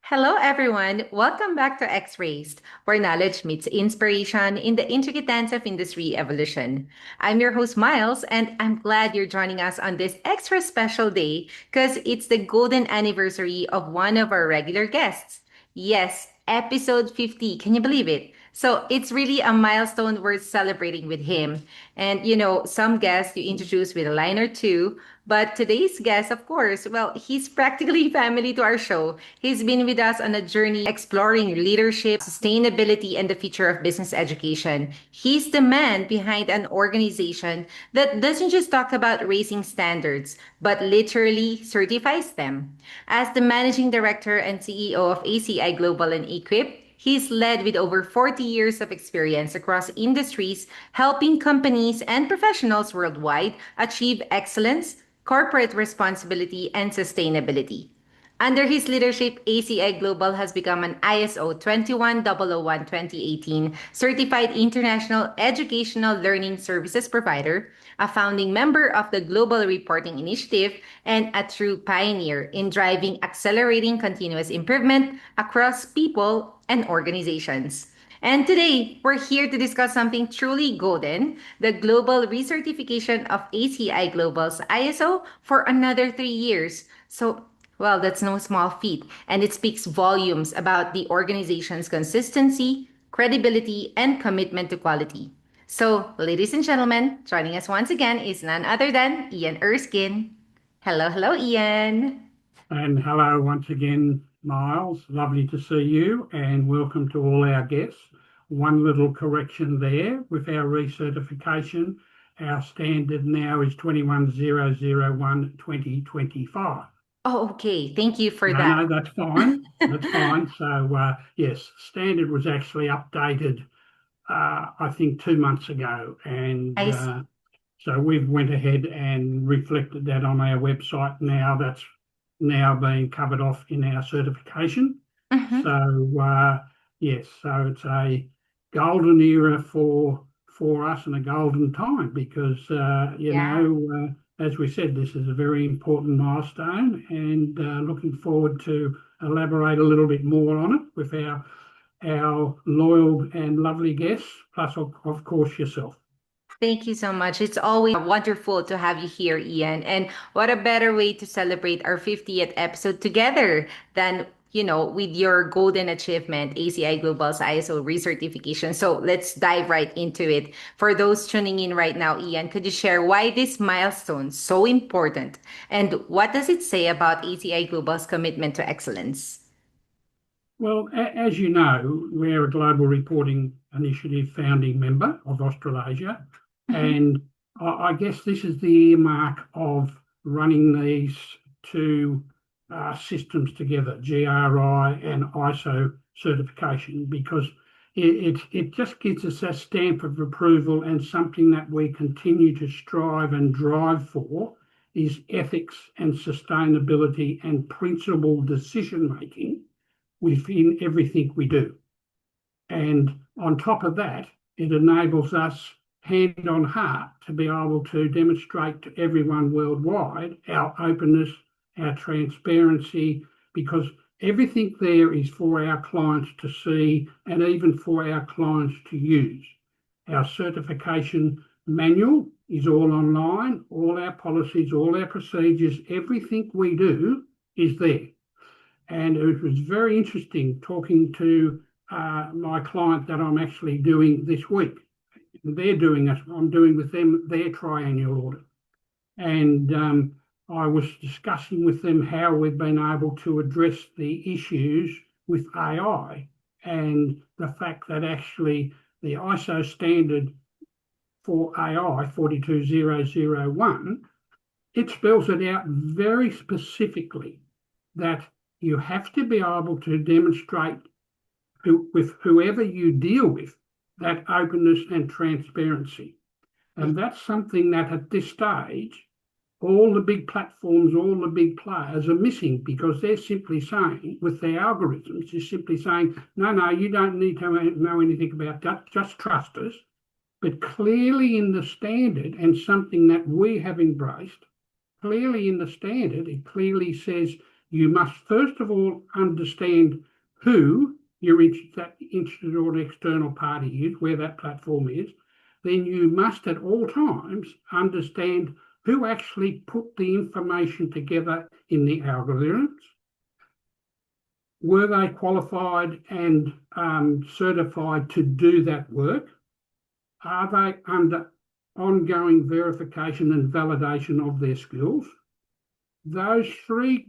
Hello, everyone. Welcome back to X-Rays, where knowledge meets inspiration in the intricate dance of industry evolution. I'm your host, Miles, and I'm glad you're joining us on this extra special day because it's the golden anniversary of one of our regular guests. Yes, episode 50. Can you believe it? So it's really a milestone worth celebrating with him. And some guests you introduce with a line or two, but today's guest, of course, well, he's practically family to our show. He's been with us on a journey exploring leadership, sustainability, and the future of business education. He's the man behind an organization that doesn't just talk about raising standards, but literally certifies them. As the managing director and CEO of ACI Global and e-Quip, he's led with over 40 years of experience across industries, helping companies and professionals worldwide achieve excellence, corporate responsibility, and sustainability. Under his leadership, ACI Global has become an ISO 21001 2018 certified international educational learning services provider, a founding member of the Global Reporting Initiative, and a true pioneer in driving accelerating continuous improvement across people and organizations. And today, we're here to discuss something truly golden, the global recertification of ACI Global's ISO for another 3 years. So, well, that's no small feat, and it speaks volumes about the organization's consistency, credibility, and commitment to quality. So, ladies and gentlemen, joining us once again is none other than Ian Erskine. Hello, hello, Ian. And hello once again, Miles. Lovely to see you and welcome to all our guests. One little correction there with our recertification. Our standard now is 21001 2025. Oh, okay. Thank you for that. No, that's fine. That's fine. So, yes, standard was actually updated, I think, 2 months ago. And I see. so we've went ahead and reflected that on our website now. That's now being covered off in our certification. Mhm. So yes, so it's a golden era for us and a golden time because Yeah. as we said, this is a very important milestone, and looking forward to elaborate a little bit more on it with our loyal and lovely guests, plus of course yourself. Thank you so much. It's always wonderful to have you here, Ian. And what a better way to celebrate our 50th episode together than, with your golden achievement, ACI Global's ISO recertification. So let's dive right into it. For those tuning in right now, Ian, could you share why this milestone is so important? And what does it say about ACI Global's commitment to excellence? Well, as you know, we're a Global Reporting Initiative founding member of Australasia, Mhm. and I guess this is the earmark of running these two systems together, GRI and ISO certification, because it just gives us that stamp of approval, and something that we continue to strive and drive for is ethics and sustainability and principled decision making within everything we do. And on top of that, it enables us, hand on heart, to be able to demonstrate to everyone worldwide our openness, our transparency, because everything there is for our clients to see and even for our clients to use. Our certification manual is all online, all our policies, all our procedures, everything we do is there. And it was very interesting talking to my client that I'm actually doing this week. I'm doing with them their triennial audit. And I was discussing with them how we've been able to address the issues with AI, and the fact that actually the ISO standard for AI 42001, it spells it out very specifically that you have to be able to demonstrate with whoever you deal with that openness and transparency. And that's something that at this stage, all the big platforms, all the big players are missing, because they're simply saying, with their algorithms, they're simply saying, no, you don't need to know anything about that, just trust us. But clearly in the standard, and something that we have embraced, clearly in the standard, it clearly says you must first of all understand who your interested or external party is, where that platform is. Then you must at all times understand who actually put the information together in the algorithms. Were they qualified and certified to do that work? Are they under ongoing verification and validation of their skills? Those three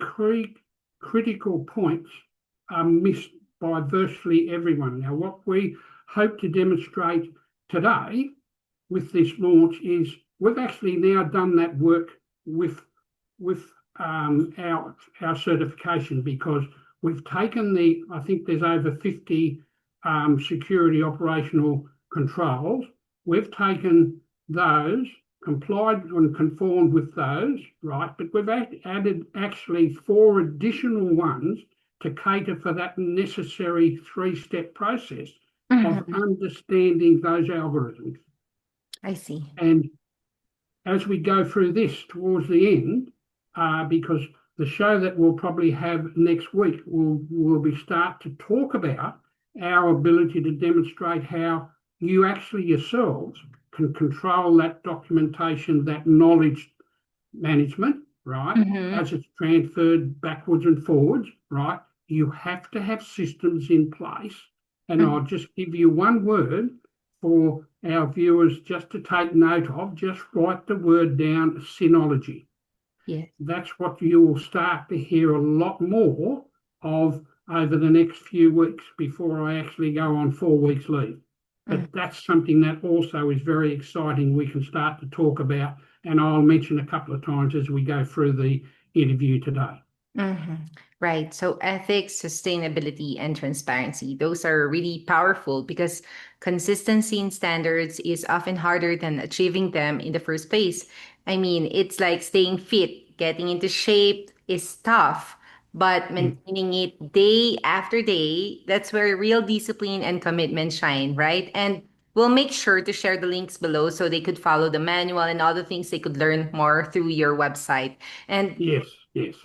critical points are missed by virtually everyone. Now, what we hope to demonstrate today with this launch is we've actually now done that work with our certification, because we've taken I think there's over 50 security operational controls. We've taken those, complied and conformed with those, right? But we've added actually 4 additional ones to cater for that necessary 3-step process of understanding those algorithms. I see. And as we go through this towards the end, because the show that we'll probably have next week will be start to talk about our ability to demonstrate how you actually yourselves can control that documentation, that knowledge management, right? As it's transferred backwards and forwards, right? You have to have systems in place. And I'll just give you one word for our viewers just to take note of. Just write the word down: Synology. Yes. That's what you will start to hear a lot more of over the next few weeks before I actually go on 4 weeks leave. But that's something that also is very exciting we can start to talk about, and I'll mention a couple of times as we go through the interview today. Right. So ethics, sustainability, and transparency, those are really powerful because consistency in standards is often harder than achieving them in the first place. I mean, it's like staying fit, getting into shape is tough, but maintaining it day after day, that's where real discipline and commitment shine, right? And we'll make sure to share the links below so they could follow the manual and all the things they could learn more through your website. And Yes, yes.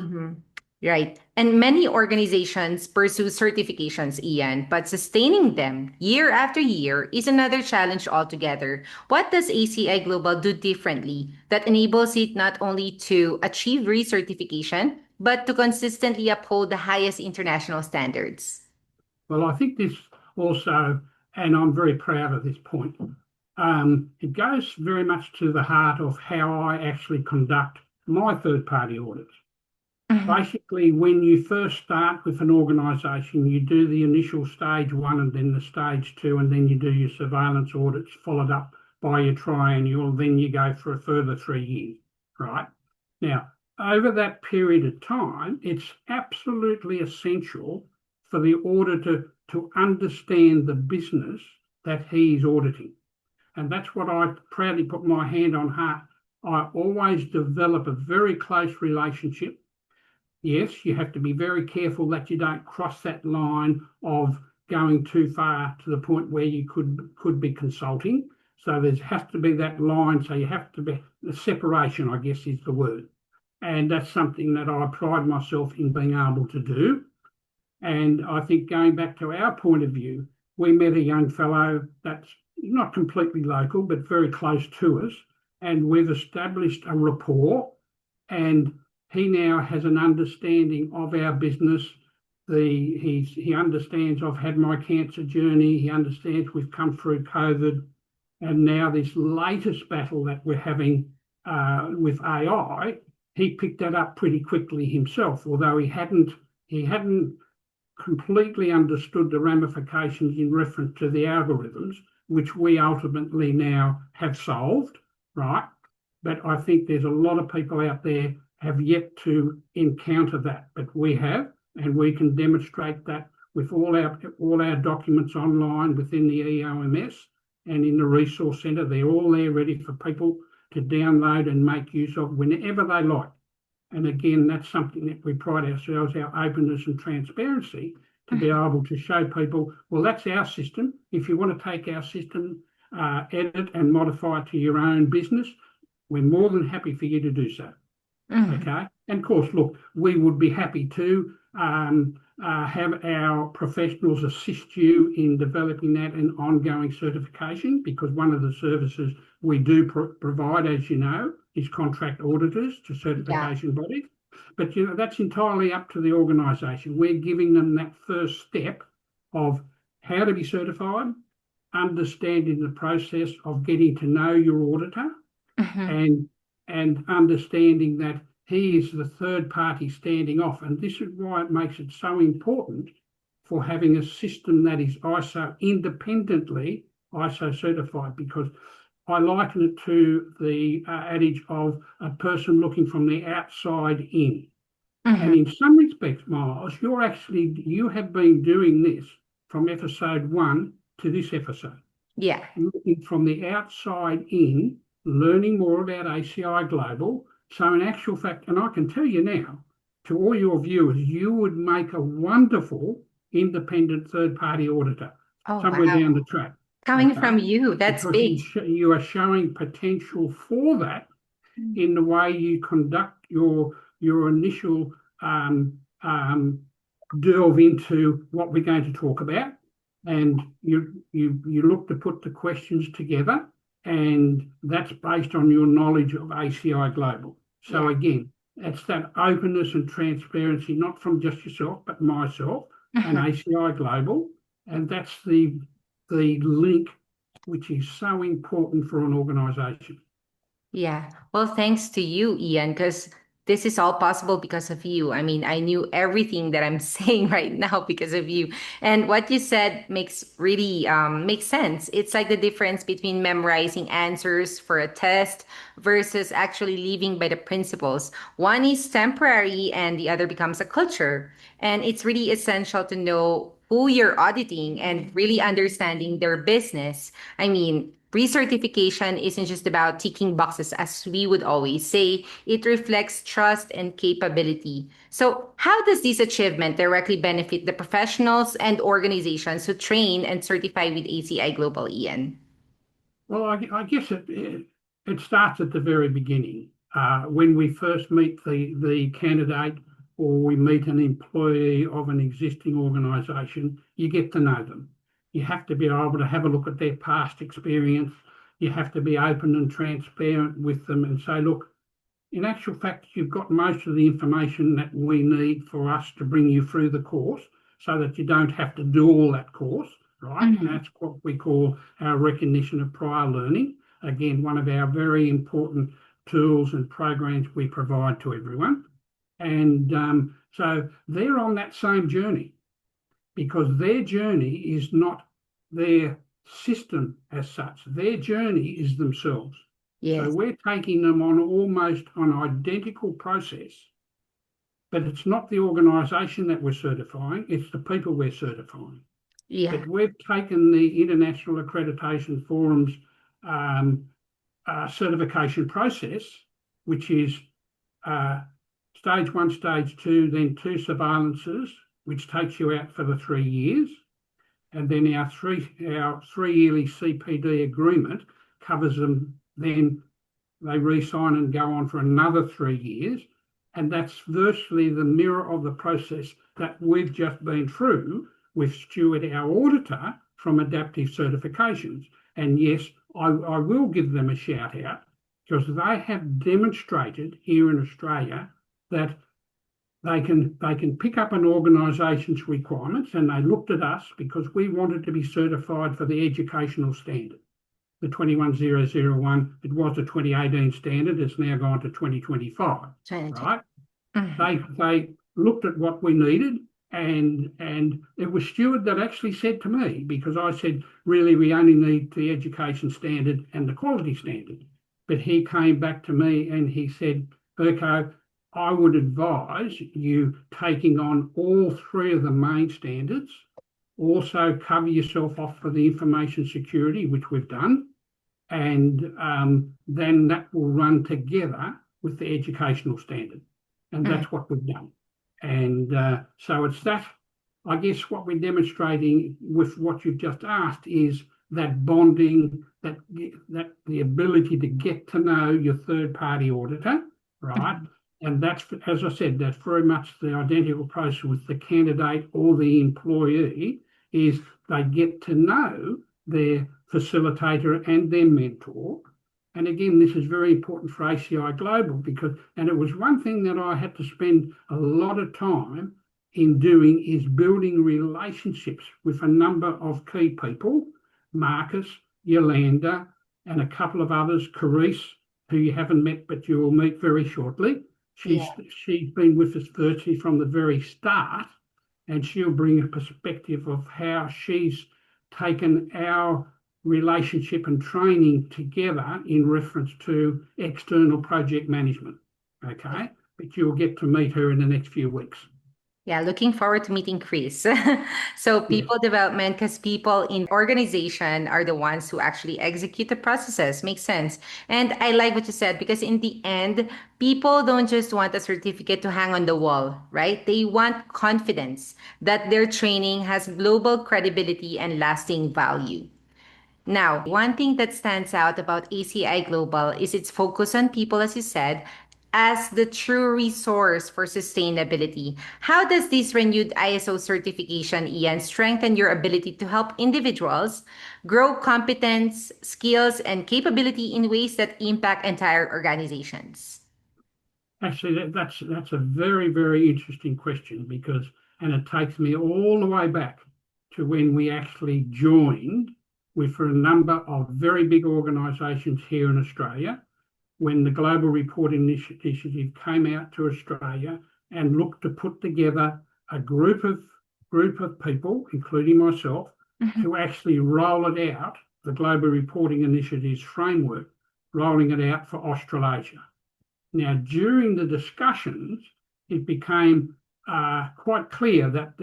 right. And many organizations pursue certifications, Ian, but sustaining them year after year is another challenge altogether. What does ACI Global do differently that enables it not only to achieve recertification, but to consistently uphold the highest international standards? Well, I think this also, and I'm very proud of this point, it goes very much to the heart of how I actually conduct my third-party audits. Basically, when you first start with an organisation, you do the initial stage 1 and then the stage 2, and then you do your surveillance audits followed up by your triennial, then you go for a further 3 years, right? Now, over that period of time, it's absolutely essential for the auditor to understand the business that he's auditing. And that's what I proudly put my hand on heart. I always develop a very close relationship. Yes, you have to be very careful that you don't cross that line of going too far to the point where you could be consulting. So there has to be that line. So you have to be the separation, I guess, is the word. And that's something that I pride myself in being able to do. And I think going back to our point of view, we met a young fellow that's not completely local, but very close to us. And we've established a rapport, and he now has an understanding of our business. He understands I've had my cancer journey. He understands we've come through COVID. And now this latest battle that we're having with AI, he picked that up pretty quickly himself, although he hadn't completely understood the ramifications in reference to the algorithms, which we ultimately now have solved, right? But I think there's a lot of people out there have yet to encounter that, but we have, and we can demonstrate that with all our documents online within the EOMS and in the resource centre. They're all there ready for people to download and make use of whenever they like. And again, that's something that we pride ourselves, our openness and transparency, to be able to show people, well, that's our system. If you want to take our system, edit and modify it to your own business, we're more than happy for you to do so. Mhm. Okay. And of course, look, we would be happy to have our professionals assist you in developing that and ongoing certification, because one of the services we do provide, as you know, is contract auditors to Yeah. certification bodies. But that's entirely up to the organisation. We're giving them that first step of how to be certified, understanding the process of getting to know your auditor, Mhm. and understanding that he is the third party standing off. And this is why it makes it so important for having a system that is ISO independently ISO certified, because I liken it to the adage of a person looking from the outside in. And Mhm. in some respects, Miles, you have been doing this from episode 1 to this episode, Yeah. looking from the outside in, learning more about ACI Global. So, in actual fact, and I can tell you now, to all your viewers, you would make a wonderful independent third party auditor Oh, somewhere down wow. the track. Coming Okay. from you, that's Because big. you are showing potential for that Mm. in the way you conduct your initial um, um, delve into what we're going to talk about, and you look to put the questions together, and that's based on your knowledge of ACI Global. So Yeah. again, it's that openness and transparency, not from just yourself, but myself and Mhm. ACI Global, and that's the link which is so important for an organisation. Yeah. Well, thanks to you, Ian, because this is all possible because of you. I mean, I knew everything that I'm saying right now because of you. And what you said makes sense. It's like the difference between memorizing answers for a test versus actually living by the principles. One is temporary and the other becomes a culture. And it's really essential to know who you're auditing and really understanding their business. I mean, recertification isn't just about ticking boxes, as we would always say. It reflects trust and capability. So, how does this achievement directly benefit the professionals and organizations who train and certify with ACI Global, Ian? Well, I guess it starts at the very beginning. When we first meet the candidate, or we meet an employee of an existing organisation, you get to know them. You have to be able to have a look at their past experience. You have to be open and transparent with them and say, look, in actual fact, you've got most of the information that we need for us to bring you through the course, so that you don't have to do all that course, right? And Mhm. that's what we call our recognition of prior learning. Again, one of our very important tools and programs we provide to everyone. And so they're on that same journey, because their journey is not their system as such. Their journey is themselves. So Yes. we're taking them on almost an identical process, but it's not the organisation that we're certifying, it's the people we're certifying. Yeah. But we've taken the International Accreditation Forum's um, certification process, which is uh, stage 1, stage 2, then 2 surveillances, which takes you out for the 3 years. And then our three yearly CPD agreement covers them. Then they re-sign and go on for another 3 years. And that's virtually the mirror of the process that we've just been through with Stuart, our auditor, from Adaptive Certifications. And yes, I will give them a shout out, because they have demonstrated here in Australia that they can pick up an organisation's requirements, and they looked at us because we wanted to be certified for the educational standard, the 21001. It was a 2018 standard. It's now gone to 2025, 2020. right? Mhm. They looked at what we needed, and it was Stuart that actually said to me, because I said, really, we only need the education standard and the quality standard. But he came back to me and he said, Berko, I would advise you taking on all three of the main standards. Also, cover yourself off for the information security, which we've done, and then that will run together with the educational standard. And Mhm. that's what we've done. And so it's that, I guess what we're demonstrating with what you've just asked is that bonding, that the ability to get to know your third party auditor, right? Mhm. And that's, as I said, that's very much the identical process with the candidate or the employee, is they get to know their facilitator and their mentor. And again, this is very important for ACI Global because, and it was one thing that I had to spend a lot of time in doing, is building relationships with a number of key people, Marcus, Yolanda, and a couple of others, Carice, who you haven't met, but you will meet very shortly. She's Yeah. she's been with us virtually from the very start, and she'll bring a perspective of how she's taken our relationship and training together in reference to external project management. Okay, but you'll get to meet her in the next few weeks. Yeah, looking forward to meeting Chris. So Yes, people development, because people in organization are the ones who actually execute the processes. Makes sense. And I like what you said because in the end, people don't just want a certificate to hang on the wall, right? They want confidence that their training has global credibility and lasting value. Now, one thing that stands out about ACI Global is its focus on people, as you said, as the true resource for sustainability. How does this renewed ISO certification, Ian, strengthen your ability to help individuals grow competence, skills, and capability in ways that impact entire organizations? actually, that's a very interesting question because, and it takes me all the way back to when we actually joined with a number of very big organisations here in Australia, when the Global Reporting Initiative came out to Australia and looked to put together a group of people, including myself, Mhm. to actually roll it out, the Global Reporting Initiative's framework, rolling it out for Australasia. Now, during the discussions, it became quite clear that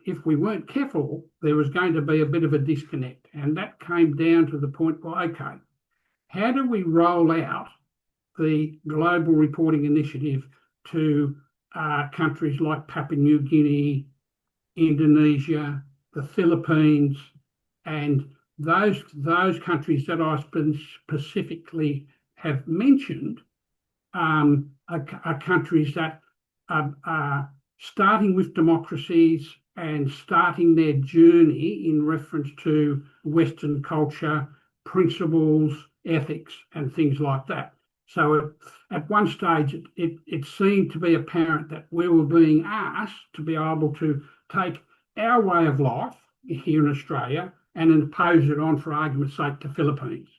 if we weren't careful, there was going to be a bit of a disconnect. And that came down to the point, well, okay, how do we roll out the Global Reporting Initiative to countries like Papua New Guinea, Indonesia, the Philippines, and those countries that I specifically have mentioned are countries that are starting with democracies and starting their journey in reference to Western culture, principles, ethics, and things like that. So at one stage, it seemed to be apparent that we were being asked to be able to take our way of life here in Australia and impose it on, for argument's sake, the Philippines.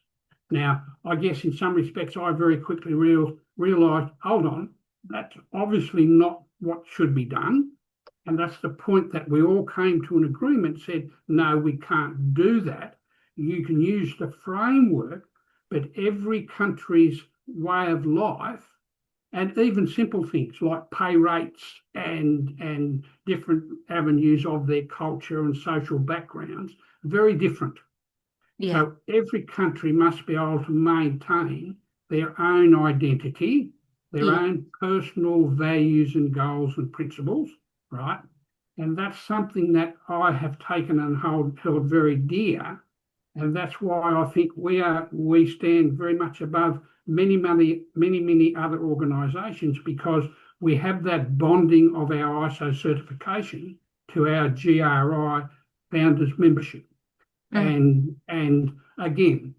Now, I guess in some respects, I very quickly realised, hold on, that's obviously not what should be done. And that's the point that we all came to an agreement, said, no, we can't do that. You can use the framework, but every country's way of life, and even simple things like pay rates and different avenues of their culture and social backgrounds, very different. Yeah. So every country must be able to maintain their own identity, their Yeah. own personal values and goals and principles, right? And that's something that I have taken and held very dear. And that's why I think we stand very much above many other organisations, because we have that bonding of our ISO certification to our GRI founders membership. Mm. And again,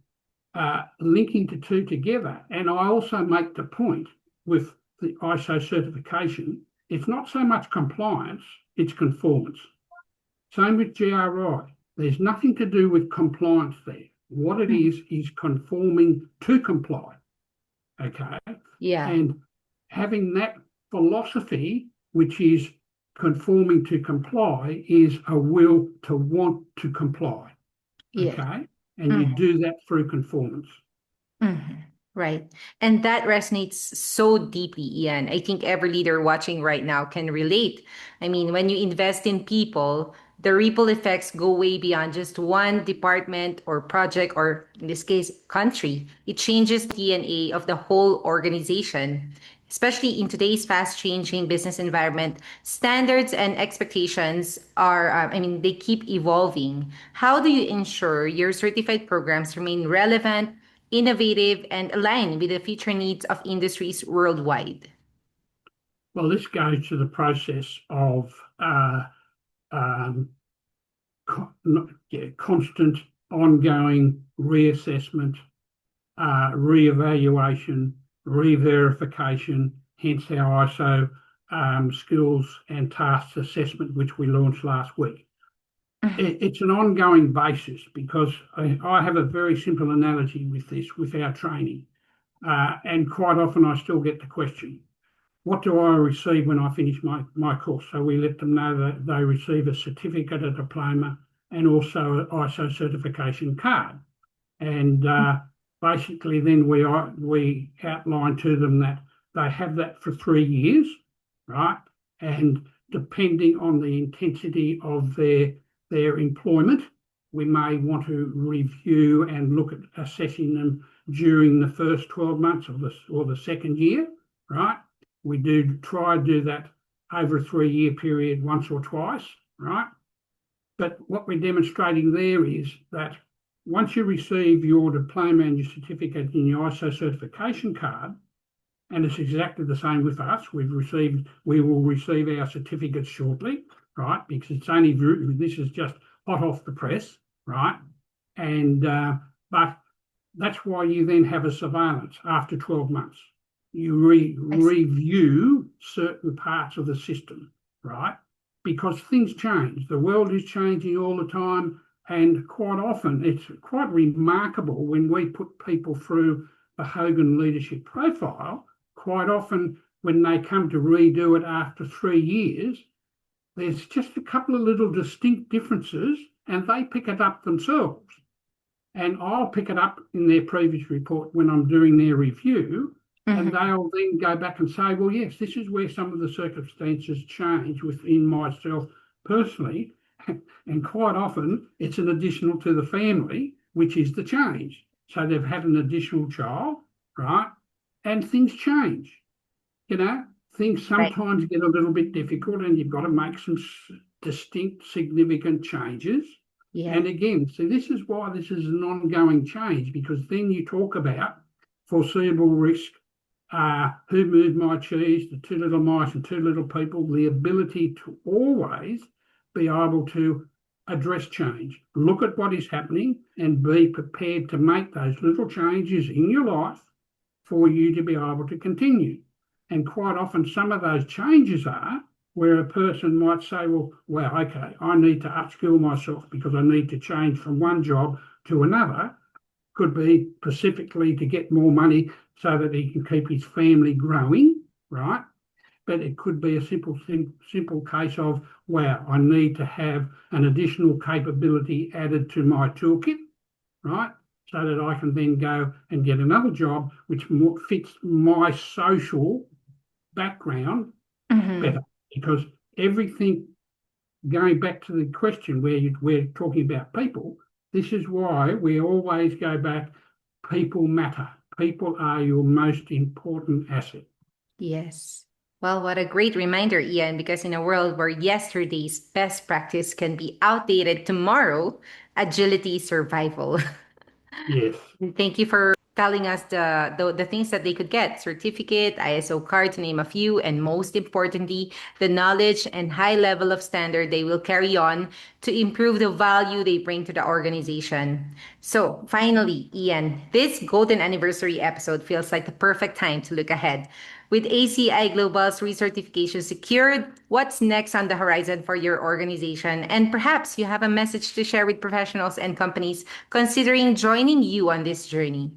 linking the two together. And I also make the point with the ISO certification, it's not so much compliance, it's conformance. Same with GRI. There's nothing to do with compliance there. What it is conforming to comply. Okay. Yeah. And having that philosophy, which is conforming to comply, is a will to want to comply. Yeah. Okay. And you do that through conformance. Mhm. Right. And that resonates so deeply, Ian. I think every leader watching right now can relate. I mean, when you invest in people, the ripple effects go way beyond just one department or project, or in this case, country. It changes the DNA of the whole organization. Especially in today's fast changing business environment, standards and expectations are, I mean, they keep evolving. How do you ensure your certified programs remain relevant, innovative, and aligned with the future needs of industries worldwide? Well, this goes to the process of um, constant, ongoing reassessment, re-evaluation, re-verification, hence our ISO skills and tasks assessment, which we launched last week. It's an ongoing basis because I have a very simple analogy with this, with our training. And quite often I still get the question, what do I receive when I finish my course? So we let them know that they receive a certificate, a diploma, and also an ISO certification card. And basically then we outline to them that they have that for 3 years, right? And depending on the intensity of their employment, we may want to review and look at assessing them during the first 12 months or the second year, right? We do try to do that over a 3-year period once or twice, right? But what we're demonstrating there is that once you receive your diploma and your certificate and your ISO certification card, and it's exactly the same with us, we will receive our certificates shortly, right? Because this is just hot off the press, right? And but that's why you then have a surveillance after 12 months. You review certain parts of the system, right? Because things change. The world is changing all the time. And quite often, it's quite remarkable when we put people through the Hogan leadership profile, quite often when they come to redo it after 3 years, there's just a couple of little distinct differences and they pick it up themselves. And I'll pick it up in their previous report when I'm doing their review. And they'll then go back and say, well, yes, this is where some of the circumstances change within myself personally. And quite often it's an additional to the family, which is the change. So they've had an additional child, right? And things change. Things sometimes get a little bit difficult and you've got to make some distinct, significant changes. Yeah. And again, so this is why this is an ongoing change, because then you talk about foreseeable risk, who moved my cheese, the two little mice and two little people, the ability to always be able to address change, look at what is happening and be prepared to make those little changes in your life for you to be able to continue. And quite often some of those changes are where a person might say, well, okay, I need to upskill myself because I need to change from one job to another. Could be specifically to get more money so that he can keep his family growing, right? But it could be a simple case of, wow, I need to have an additional capability added to my toolkit, right? So that I can then go and get another job which more fits my social background better. Because everything, going back to the question where we're talking about people, this is why we always go back, people matter. People are your most important asset. Yes. Well, what a great reminder, Ian, because in a world where yesterday's best practice can be outdated tomorrow, agility is survival. Yes. Thank you for telling us the things that they could get: certificate, ISO card, to name a few, and most importantly, the knowledge and high level of standard they will carry on to improve the value they bring to the organization. So finally, Ian, this golden anniversary episode feels like the perfect time to look ahead. With ACI Global's recertification secured, what's next on the horizon for your organization? And perhaps you have a message to share with professionals and companies considering joining you on this journey.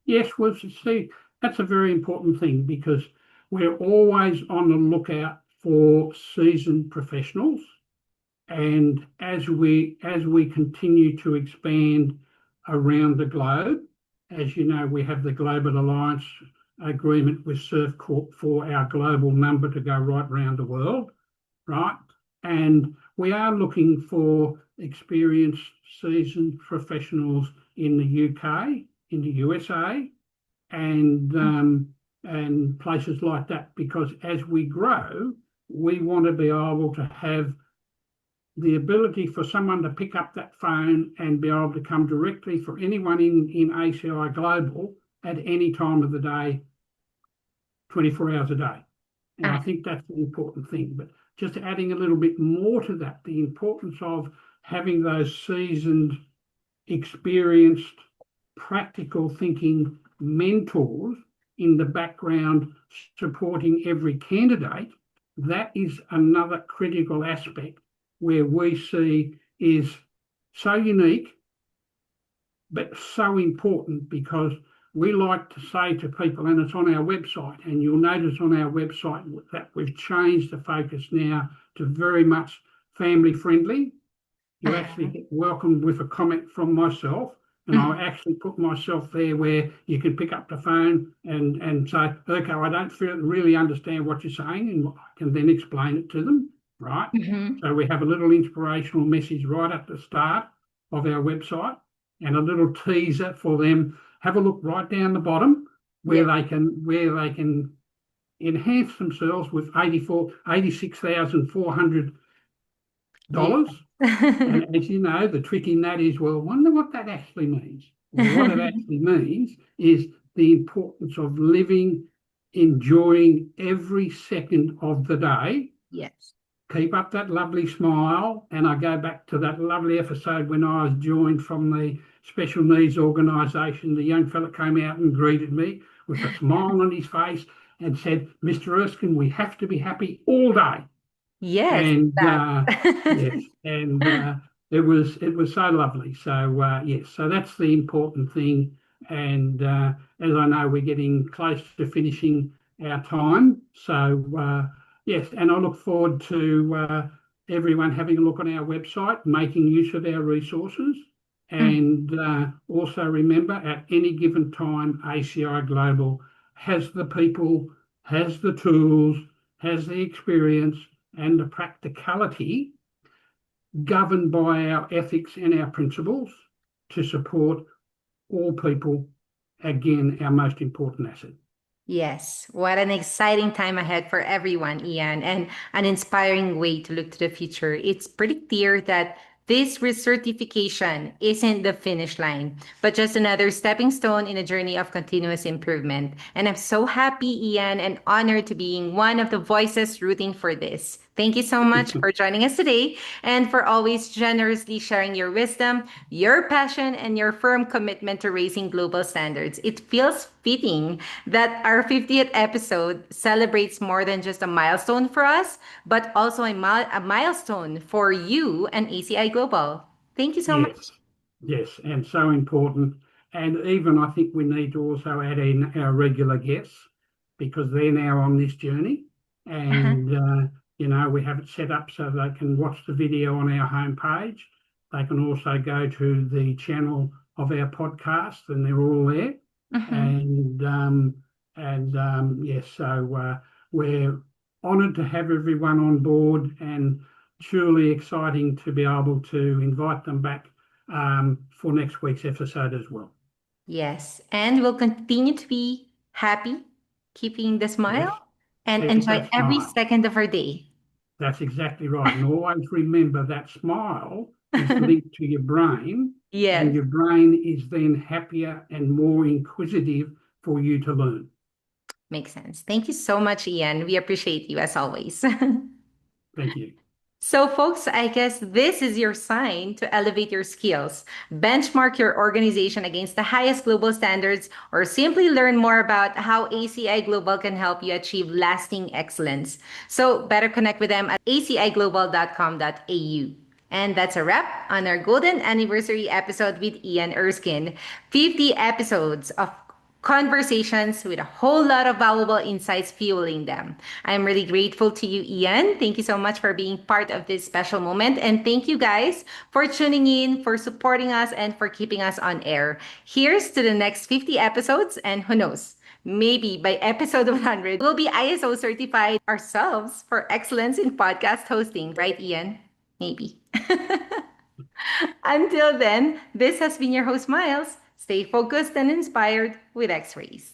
Yes, well, see, that's a very important thing because we're always on the lookout for seasoned professionals. And as we continue to expand around the globe, as you know, we have the Global Alliance agreement with Surf Corp for our global number to go right around the world, right? And we are looking for experienced, seasoned professionals in the UK, in the USA, and places like that, because as we grow, we want to be able to have the ability for someone to pick up that phone and be able to come directly for anyone in ACI Global at any time of the day, 24 hours a day. And I think that's the important thing. But just adding a little bit more to that, the importance of having those seasoned, experienced, practical thinking mentors in the background supporting every candidate, that is another critical aspect where we see is so unique but so important, because we like to say to people, and it's on our website, and you'll notice on our website that we've changed the focus now to very much family friendly. You actually get welcomed with a comment from myself, and I actually put myself there where you can pick up the phone and say, okay, I don't really understand what you're saying, and I can then explain it to them, right? Mhm. So we have a little inspirational message right at the start of our website, and a little teaser for them. Have a look right down the bottom where Yep. they can enhance themselves with 86,400 Yeah. dollars. And as you know, the trick in that is, well, I wonder what that actually means. Well, what it actually means is the importance of living, enjoying every second of the day. Yes. Keep up that lovely smile. And I go back to that lovely episode when I was joined from the special needs organisation. The young fella came out and greeted me with a smile on his face and said, Mr. Erskine, we have to be happy all day. Yes, And yes, that. and it was so lovely. So yes, so that's the important thing. And as I know, we're getting close to finishing our time. So yes, and I look forward to everyone having a look on our website, making use of our resources. And also remember, at any given time, ACI Global has the people, has the tools, has the experience and the practicality, governed by our ethics and our principles, to support all people. Again, our most important asset. Yes, what an exciting time ahead for everyone, Ian, and an inspiring way to look to the future. It's pretty clear that this recertification isn't the finish line, but just another stepping stone in a journey of continuous improvement. And I'm so happy, Ian, and honored to being one of the voices rooting for this. Thank you so much for joining us today and for always generously sharing your wisdom, your passion, and your firm commitment to raising global standards. It feels fitting that our 50th episode celebrates more than just a milestone for us, but also a milestone for you and ACI Global. Thank you so Yes, much. yes, and so important. And even I think we need to also add in our regular guests, because they're now on this journey. Uh-huh. And, we have it set up so they can watch the video on our homepage. They can also go to the channel of our podcast, and they're all there. Mhm. And yes, so we're honoured to have everyone on board, and truly exciting to be able to invite them back for next week's episode as well. Yes, and we'll continue to be happy, keeping the Yes, smile, and keep enjoy that every smile. second of our day. That's exactly right. And always remember that smile is linked to your brain, and Yes, your brain is then happier and more inquisitive for you to learn. makes sense. Thank you so much, Ian. We appreciate you as always. Thank you. So, folks, I guess this is your sign to elevate your skills, benchmark your organization against the highest global standards, or simply learn more about how ACI Global can help you achieve lasting excellence. So, better connect with them at aciglobal.com.au. And that's a wrap on our golden anniversary episode with Ian Erskine. 50 episodes of conversations with a whole lot of valuable insights fueling them. I'm really grateful to you, Ian. Thank you so much for being part of this special moment. And thank you guys for tuning in, for supporting us, and for keeping us on air. Here's to the next 50 episodes, and who knows? Maybe by episode 100, we'll be ISO certified ourselves for excellence in podcast hosting, right, Ian? Maybe. Until then, this has been your host, Miles. Stay focused and inspired with X rays.